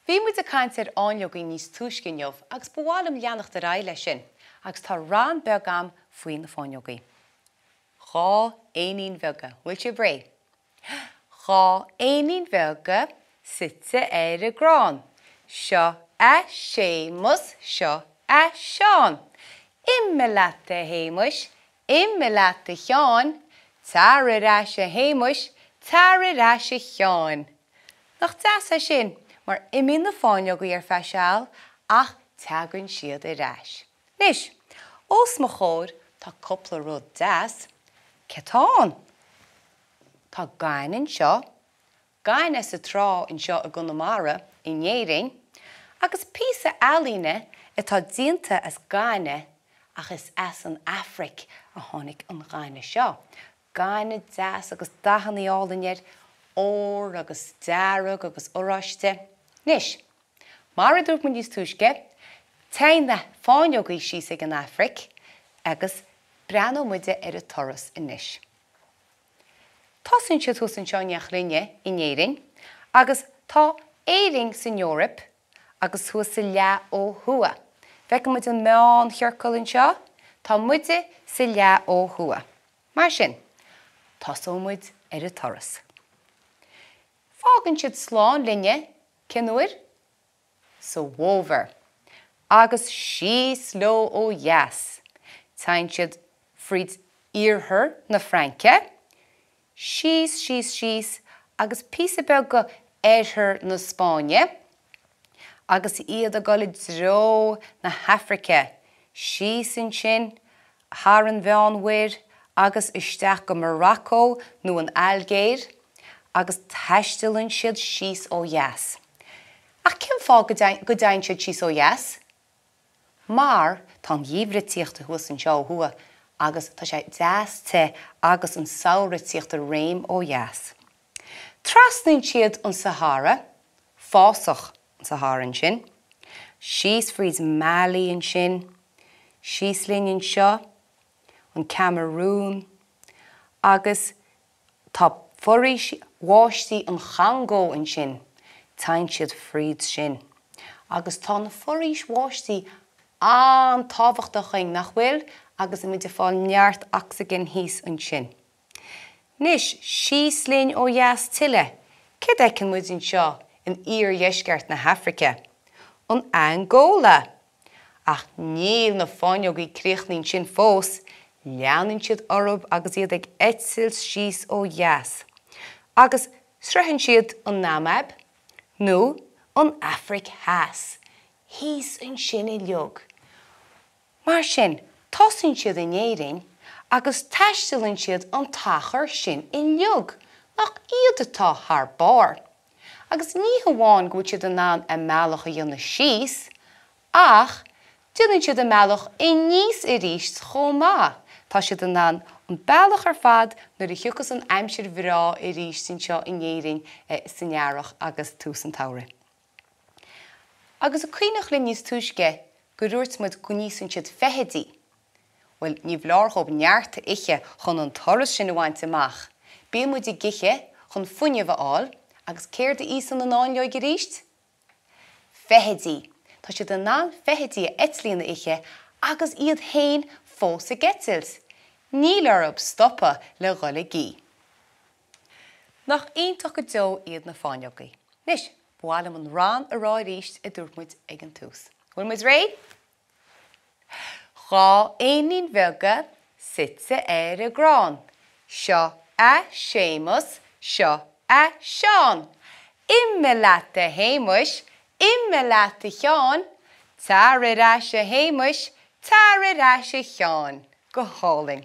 Bhí muid a caint ar áinleogaí níos túiscineamh agus bhuailm leanach de raibh sin, agus tá ran beag am faoin na fáinneogaí. Dhá éinín bheoga, bhfuil sé bré? Dhá éinín bheoga site ar a grán. Seo a Séamus, seo a Seán. Imime leat a Héamus, imime leat a Cheán, tar arás a Héamus, tar arás a Cheán. Nach deas a sin, mar imí na fáinneogaí ar feisiál ach teagann siad arás. Nis, os mo chóir tá coppla rud deas, Cetáin. Tá gainin seo, gain is a trá in seo a Gunamara in Éireann, agus písa alíne atá dínta as gaine ach is as an Afric a tháinig an gaine seo. Gaine deas agus dahannaí álainneir ór agus dearag agus óráiste. Nis, mar a dúirt man níos túisce, tain na fáinneogaí síos ag an Afric agus breanó muide ar a toras inis. Tásann siad thusann seo neach rinne in Éireann, agus tá éiring san Eorop agus thuas sa leá ó thua. Bheicim muid an meán chearcailinn seo, tá muide sa leá ó thua. Mar sin, tásó muid ar a toras. Fágann siad sláán linne, cinúir? Sa bhómhar. Agus síos leo ó dheas. Tain siad friad iarthar na Franca, síos, agus písa beag go éithir na Spáine, agus iad a gola dró na Hafraice, síos an sin, thar an bheánmhuir, agus isteach go Morocco nó an Algéir, agus taistealainn siad síos ó dheas. Ach cin fá go dainn siad síos ó dheas? Mar tá an dhíomhreatíocht a thuas an seo ó thua, agus tá sé deasta agus an saoirtíocht a réim ó dheas. Trasnainn siad an Sahara, fásach an Sahara an sin, síos friad Mali an sin, síos linneann seo, an Cameroon, agus tá foréis bháistí an Congo an sin, tain siad friad sin. Agus tá na foréis bháistí an tábhacht a chuin nach bhfuil, agus muid a fáil neart oxygen híos an sin. Nis, síos linn ó dheas tuile, cid écinn muid an seo in dheisceart na Hafraice? An Angola. Ach níl na fáinneogaí críochnaín sin fós, leanann siad orb agus iad ag eitsil síos ó dheas. Agus sreithann siad an Namib, nó an Afric Theas. Híos an sin I leog. Mar sin, tásann siad in Éireann, agus taistealainn siad an tachar sin in leog, nach iad atá thar bár. Agus ní hamháin go siad an ná a mealach a dhéanana síos, ach dúnann siad a mealach I níos I ríist chomá. Tá siad an ná an bealach ar fad nuair a thiocas an aimsir bhrá I ríist sin seo in Éireann san Nearach agus tús an Tauire. Agus a cuineach le níos túisce, go dúirt muid go níosann siad feitheadaí. Well, ní bhláir chomh neartta iche chun an toras sin bhaint amach. Bí muid I giche chun fuinne bháil agus céir de ísan an áinleoig I ríist? Feitheadaí. Tá siad an ná feitheadaí a etlíonna iche agus iad hain fós a getzils. Níl arab stoppa le ghola gí. Nach ionntach go dó iad na fáinneogaí. Nis, bhuailm an rán a rá ríist I dúirt muid ag an tús. Bhfuil muid réid? Dhá éinín bheoga site ar a grán. Seo a Séamus, seo a Seán. Imime leat a Héamus, imime leat a Cheán, tar arás a Héamus, tar arás a Cheán. Go háling.